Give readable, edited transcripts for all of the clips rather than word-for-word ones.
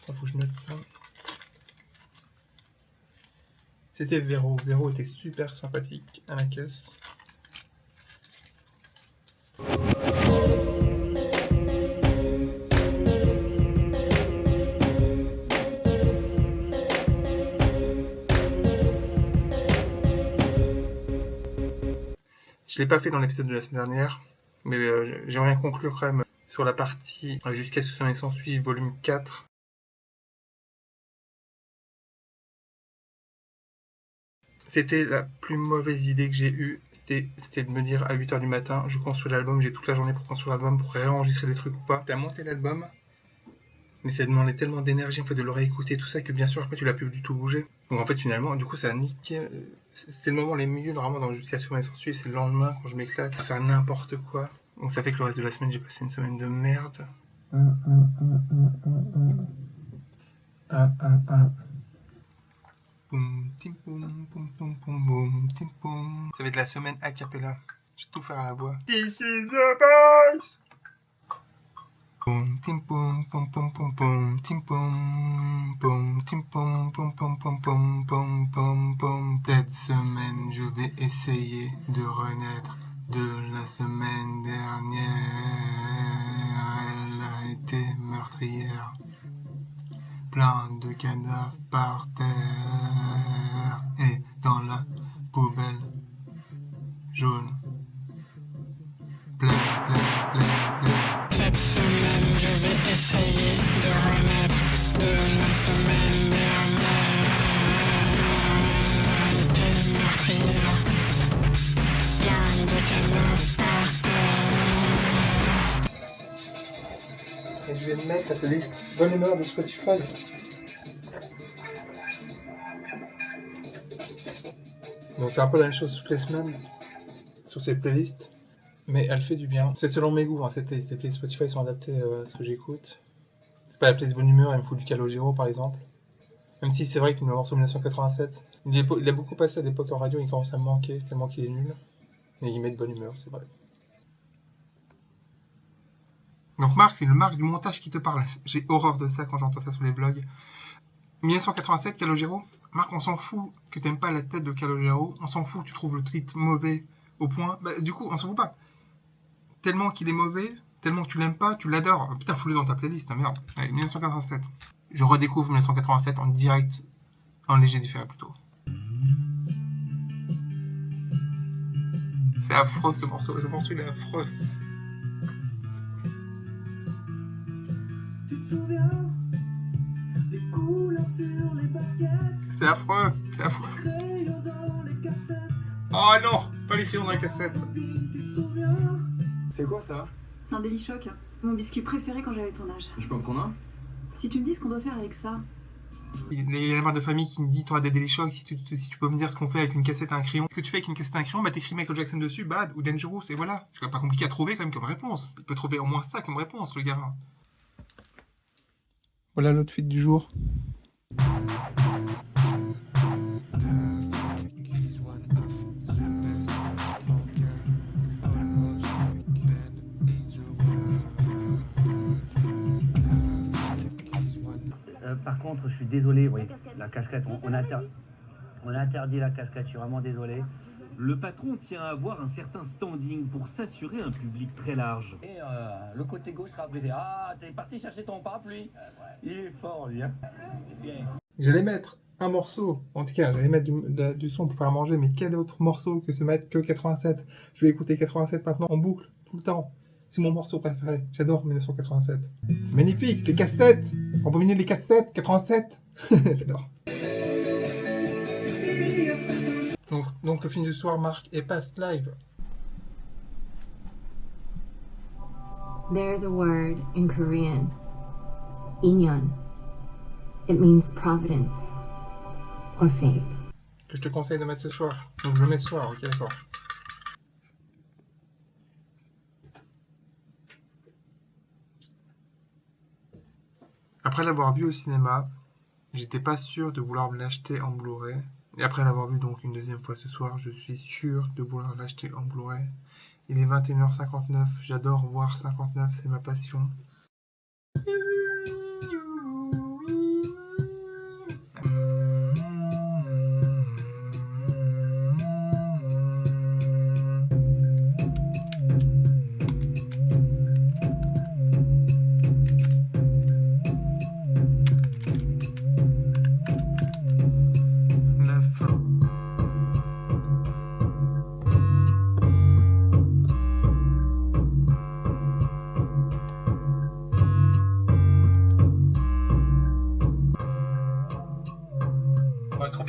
Ça faut que je note ça. C'était Véro. Véro était super sympathique à la caisse. Je l'ai pas fait dans l'épisode de la semaine dernière, mais j'aimerais bien conclure quand même sur la partie jusqu'à ce que s'en suit, volume 4. C'était la plus mauvaise idée que j'ai eue, c'était de me dire à 8h du matin, je construis l'album, j'ai toute la journée pour construire l'album, pour réenregistrer des trucs ou pas. T'as monté l'album, mais ça demandait tellement d'énergie en fait de le réécouter, tout ça, que bien sûr après tu l'as plus du tout bougé. Donc en fait finalement, du coup ça a niqué. C'était le moment les mieux normalement dans jusqu'à ce qu'on s'en suit, c'est le lendemain quand je m'éclate à faire n'importe quoi. Donc ça fait que le reste de la semaine j'ai passé une semaine de merde. Boum, tim boum, boum, boum, boum, boum, tim boum. Ça va être la semaine a cappella. Je vais tout faire à la voix. This is the boys! Boum, tim boum, boum, boum, boum, boum, tim boum, boum, tim boum, boum, boum, boum, boum, boum, boum, boum. Cette semaine, je vais essayer de renaître de la semaine dernière. Elle a été meurtrière. Plein de cadavres par terre et dans la poubelle jaune. Plein. Cette semaine, je vais essayer de renaître de la semaine dernière. Été meurtrière, plein de cadavres par terre. Et je vais mettre la playlist Bonne Humeur de Spotify. Donc c'est un peu la même chose toutes les semaines sur cette playlist, mais elle fait du bien. C'est selon mes goûts, hein, cette playlist. Les playlists Spotify sont adaptées à ce que j'écoute. C'est pas la playlist Bonne Humeur, elle me fout du Calogero par exemple. Même si c'est vrai qu'il me morceau 1987. Il a beaucoup passé à l'époque en radio, il commence à me manquer, tellement qu'il est nul. Mais il met de bonne humeur, c'est vrai. Donc Marc, c'est le Marc du montage qui te parle. J'ai horreur de ça quand j'entends ça sur les blogs. 1987, Calogero. Marc, on s'en fout que t'aimes pas la tête de Calogero. On s'en fout que tu trouves le titre mauvais au point. Bah, du coup, on s'en fout pas. Tellement qu'il est mauvais, tellement que tu l'aimes pas, tu l'adores. Putain, fous-le dans ta playlist, hein, merde. Allez, 1987. Je redécouvre 1987 en direct, en léger différé plutôt. C'est affreux ce morceau. Ce morceau il est affreux. Tu te souviens les couleurs sur les baskets, C'est affreux, c'est affreux. les crayons dans les cassettes. Oh non, pas les crayons dans la cassette. Tu te souviens? C'est quoi ça? C'est un Déli Choc, mon biscuit préféré quand j'avais ton âge. Je peux en prendre un? Si tu me dis ce qu'on doit faire avec ça, Il y a la mère de famille qui me dit t'auras des Daily Shock si tu peux me dire ce qu'on fait avec une cassette et un crayon. Ce que tu fais avec une cassette et un crayon, bah t'écris Michael Jackson dessus, Bad ou Dangerous, et voilà. C'est pas compliqué à trouver quand même comme réponse. Il peut trouver au moins ça comme réponse, le gamin. Voilà l'outfit du jour. Par contre, je suis désolé, oui, la casquette, on a interdit la casquette, je suis vraiment désolé. Le patron tient à avoir un certain standing pour s'assurer un public très large. Et le côté gauche sera brisé. Ah, t'es parti chercher ton parapluie. Il est fort, lui. Hein. J'allais mettre un morceau, en tout cas, j'allais mettre du son pour faire manger, mais quel autre morceau que se mettre que 87? Je vais écouter 87 maintenant en boucle, tout le temps. C'est mon morceau préféré. J'adore 1987. C'est magnifique, les cassettes. Embobiner les cassettes, 87. J'adore. Donc le film du soir, Marc, est Past Live. There's a word in Korean, inyeon. It means providence or fate. Que je te conseille de mettre ce soir. Donc je le mets ce soir, ok, d'accord. Après l'avoir vu au cinéma, j'étais pas sûr de vouloir me l'acheter en Blu-ray. Et après l'avoir vu donc une deuxième fois ce soir, je suis sûr de vouloir l'acheter en Blu-ray. Il est 21h59, j'adore voir 59, c'est ma passion.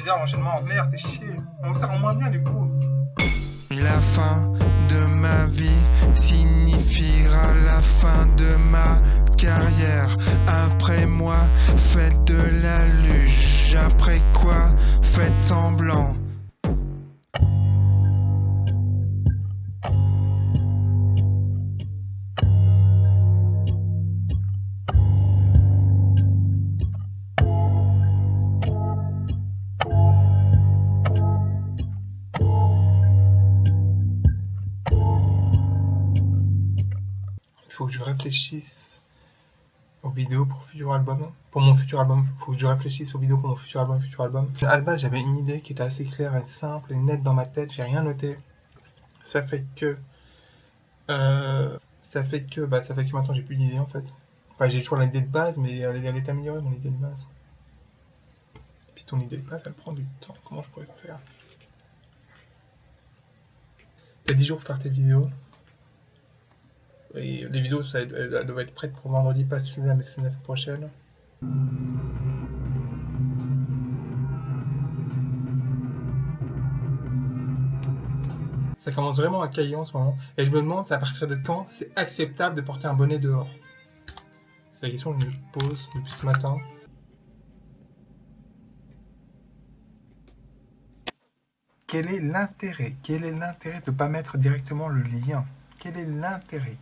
dire l'enchaînement, merde, t'es chier. On ça rend moins bien du coup. La fin de ma vie signifiera la fin de ma carrière. Après moi, faites de la luge. Après quoi, faites semblant. Il faut que je réfléchisse aux vidéos pour futur album. Pour mon futur album, il faut que je réfléchisse aux vidéos pour mon futur album. À la base, j'avais une idée qui était assez claire et simple et nette dans ma tête. J'ai rien noté. Ça fait que maintenant j'ai plus d'idée en fait. Enfin, j'ai toujours l'idée de base, mais elle est améliorée mon idée de base. Et puis ton idée de base, elle prend du temps. Comment je pourrais faire? T'as 10 jours pour faire tes vidéos. Et les vidéos, elles doivent être prêtes pour vendredi, pas celui-là, mais c'est la semaine prochaine. Ça commence vraiment à cailler en ce moment. Et je me demande, c'est à partir de quand c'est acceptable de porter un bonnet dehors? C'est la question que je me pose depuis ce matin. Quel est l'intérêt de ne pas mettre directement le lien? Quel est l'intérêt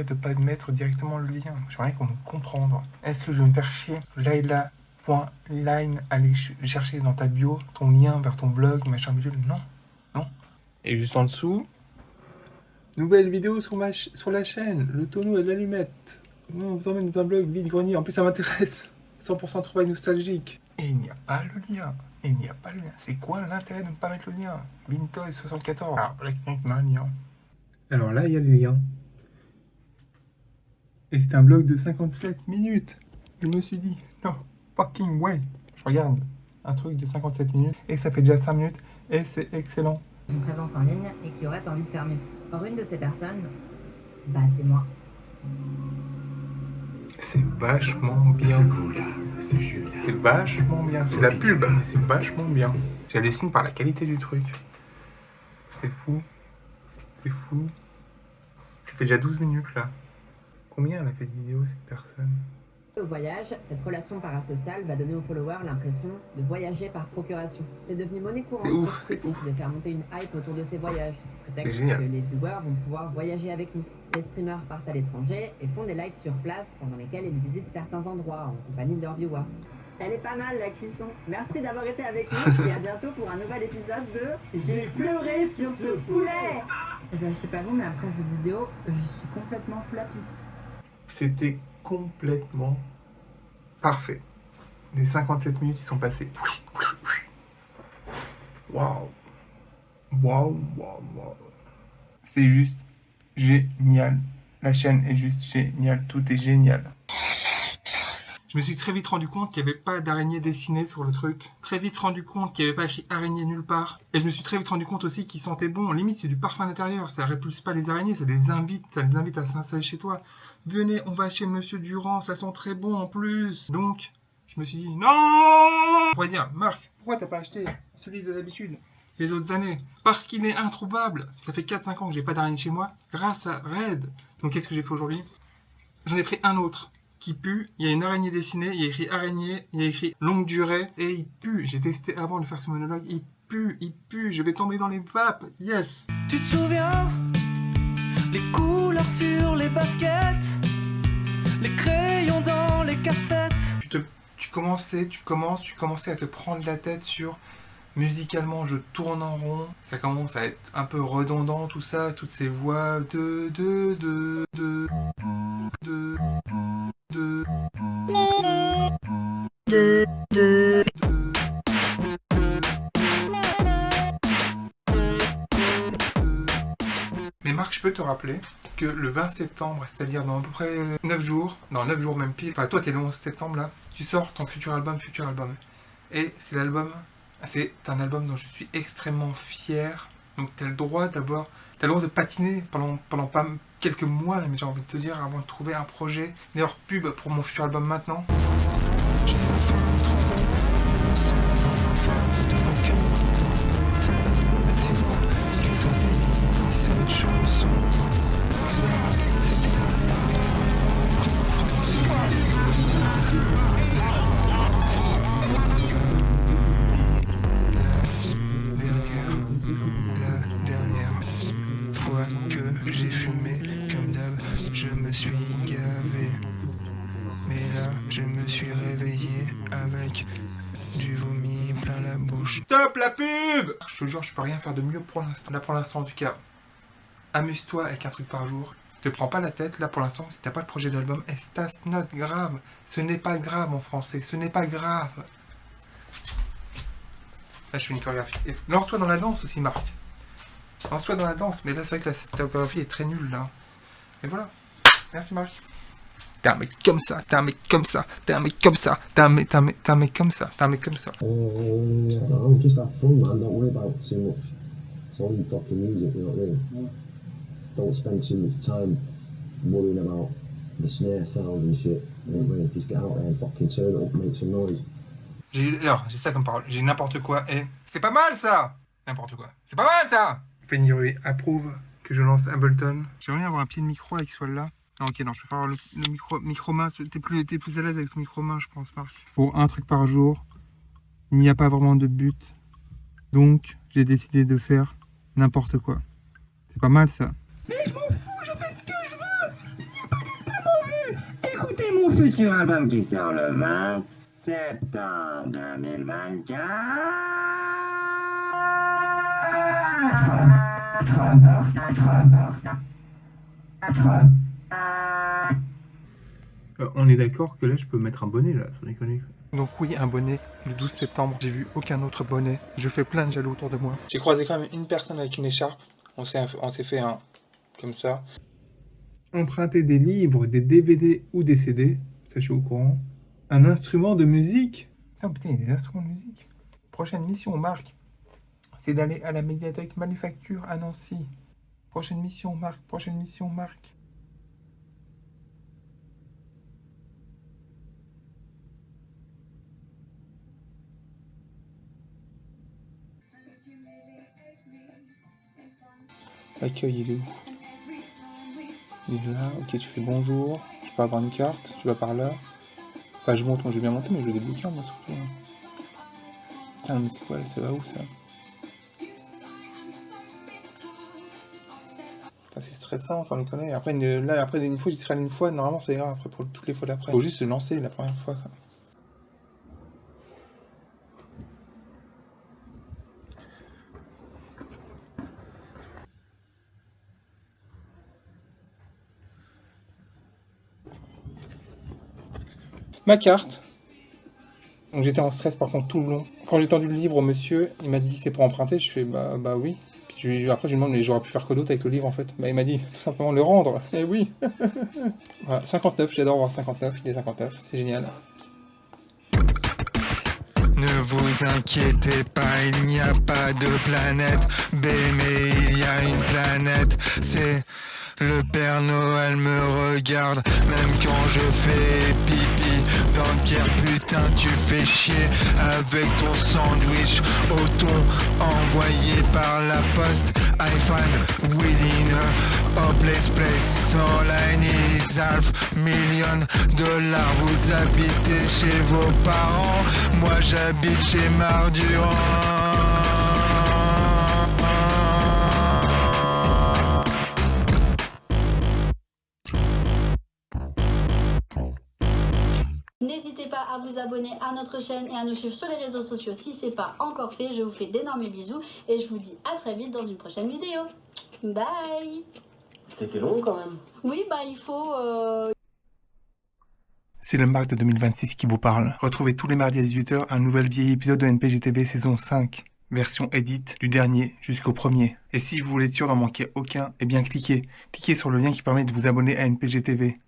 de ne pas mettre directement le lien? J'aimerais qu'on nous comprenne. Est-ce que je vais me faire chier? Layla.line, aller chercher dans ta bio ton lien vers ton vlog, machin bidule? Non. Et juste en dessous, nouvelle vidéo sur la chaîne, le tonneau et l'allumette. On vous emmène dans un vlog vide-grenier. En plus, ça m'intéresse. 100% trouvaille nostalgique. Et il n'y a pas le lien. C'est quoi l'intérêt de ne pas mettre le lien? Vintoy 74. Alors, voilà quelqu'un qui met un lien. Alors là, il y a le lien. Et c'est un vlog de 57 minutes. Je me suis dit, non, fucking way. Je regarde un truc de 57 minutes et ça fait déjà 5 minutes et c'est excellent. Une présence en ligne et qui aurait envie de faire mieux. Or, une de ces personnes, c'est moi. C'est vachement bien. C'est vachement bien. C'est la pub, mais c'est vachement bien. J'hallucine par la qualité du truc. C'est fou. Ça fait déjà 12 minutes là. Combien elle a fait de vidéos cette personne? Au voyage, cette relation parasociale va donner aux followers l'impression de voyager par procuration. C'est devenu monnaie courante de faire monter une hype autour de ces voyages. Prétexte que les viewers vont pouvoir voyager avec nous. Les streamers partent à l'étranger et font des lives sur place pendant lesquels ils visitent certains endroits en compagnie de leurs viewers. Elle est pas mal la cuisson. Merci d'avoir été avec nous et à bientôt pour un nouvel épisode de J'ai pleuré sur ce poulet. Je sais pas vous, mais après cette vidéo, je suis complètement flappie. C'était complètement parfait. Les 57 minutes qui sont passées. Waouh. C'est juste génial. La chaîne est juste géniale. Tout est génial. Je me suis très vite rendu compte qu'il n'y avait pas d'araignée dessinée sur le truc. Très vite rendu compte qu'il n'y avait pas écrit araignée nulle part. Et je me suis très vite rendu compte aussi qu'il sentait bon. Limite, c'est du parfum d'intérieur. Ça répulse pas les araignées, ça les invite à s'installer chez toi. Venez, on va chez Monsieur Durand, ça sent très bon en plus. Donc, je me suis dit, non! On pourrait dire, Marc, pourquoi t'as pas acheté celui de d'habitude les autres années? Parce qu'il est introuvable. Ça fait 4-5 ans que j'ai pas d'araignée chez moi, grâce à Red. Donc, qu'est-ce que j'ai fait aujourd'hui? J'en ai pris un autre qui pue, il y a une araignée dessinée, il y a écrit araignée, il y a écrit longue durée, et il pue. J'ai testé avant de faire ce monologue, il pue, je vais tomber dans les vapes, yes. Tu te souviens? Les couleurs sur les baskets, les crayons dans les cassettes. Tu commençais à te prendre la tête sur musicalement je tourne en rond, ça commence à être un peu redondant tout ça, toutes ces voix Mais Marc, je peux te rappeler que le 20 septembre, c'est-à-dire dans à peu près 9 jours, non 9 jours même pile, enfin toi t'es le 11 septembre là, tu sors ton futur album. Et c'est un album dont je suis extrêmement fier. Donc t'as le droit de patiner pendant pas quelques mois, mais j'ai envie de te dire, avant de trouver un projet. D'ailleurs, pub pour mon futur album maintenant. J'ai enfin trouvé Stop la pub! Je te jure, je peux rien faire de mieux pour l'instant. Là, pour l'instant, en tout cas, amuse-toi avec un truc par jour. Te prends pas la tête, là, pour l'instant, si t'as pas de projet d'album, that's not grave. Ce n'est pas grave en français, ce n'est pas grave. Là, je fais une chorégraphie. Et lance-toi dans la danse aussi, Marc. Lance-toi dans la danse. Mais là, c'est vrai que ta chorégraphie est très nulle, là. Et voilà. Merci, Marc. T'es un mec comme ça, t'es un mec comme ça, t'es un mec comme ça, t'es un mec comme ça, t'es un mec comme ça. Just have fun, man. Don't worry about too much. It's only fucking music, you know what I mean? Don't spend too much time worrying about the snare sound and shit. You know what I mean? Just get out there and fucking turn it up, make some noise. J'ai ça comme parole. J'ai n'importe quoi et c'est pas mal ça. N'importe quoi. C'est pas mal ça. Penny Rui approuve que je lance Ableton. J'aimerais bien avoir un pied de micro là qui soit là. Non, ok, non, je préfère avoir le micro-main. T'es plus à l'aise avec le micro-main, je pense, Marc. Pour un truc par jour, il n'y a pas vraiment de but. Donc, j'ai décidé de faire n'importe quoi. C'est pas mal ça. Mais je m'en fous, je fais ce que je veux. Il n'y a pas d'album en vue. Écoutez mon futur album qui sort le 20 septembre 2024. On est d'accord que là, je peux mettre un bonnet, là, sans déconner. Donc oui, un bonnet, le 12 septembre, j'ai vu aucun autre bonnet. Je fais plein de jaloux autour de moi. J'ai croisé quand même une personne avec une écharpe. On s'est fait un... comme ça. Emprunter des livres, des DVD ou des CD, ça je suis au courant. Un instrument de musique. Putain, il y a des instruments de musique. Prochaine mission, Marc, c'est d'aller à la médiathèque Manufacture à Nancy. Prochaine mission, Marc, prochaine mission, Marc. L'accueil, il est où? Il est là, ok, tu fais bonjour, je peux avoir une carte, tu vas par là. Enfin, je monte, moi je vais bien monter, mais je veux des bouquins, moi surtout. Putain, mais c'est quoi là, ça va où ça? Putain, c'est stressant, enfin, on le connaît. Après, une fois, j'y serai allé une fois, normalement ça ira après pour toutes les fois d'après. Faut juste se lancer la première fois. Quoi. Ma carte. Donc j'étais en stress par contre tout le long. Quand j'ai tendu le livre au monsieur, il m'a dit c'est pour emprunter. Je fais bah oui. Puis après je lui demande mais j'aurais pu faire quoi d'autre avec le livre en fait. Bah il m'a dit tout simplement le rendre. Et oui. Voilà, 59, j'adore voir 59, il est 59, c'est génial. Ne vous inquiétez pas, il n'y a pas de planète B, mais il y a une planète C. Le Père Noël me regarde, même quand je fais pipi. Dans quel putain tu fais chier avec ton sandwich au thon envoyé par la poste. I find within a hopeless place. All I need is $500,000. Vous habitez chez vos parents, moi j'habite chez Mardurand. N'hésitez pas à vous abonner à notre chaîne et à nous suivre sur les réseaux sociaux si c'est pas encore fait. Je vous fais d'énormes bisous et je vous dis à très vite dans une prochaine vidéo. Bye. C'était long quand même. Oui, bah il faut... C'est le Marc de 2026 qui vous parle. Retrouvez tous les mardis à 18h un nouvel vieil épisode de NPGTV saison 5. Version edit du dernier jusqu'au premier. Et si vous voulez être sûr d'en manquer aucun, eh bien cliquez sur le lien qui permet de vous abonner à NPGTV.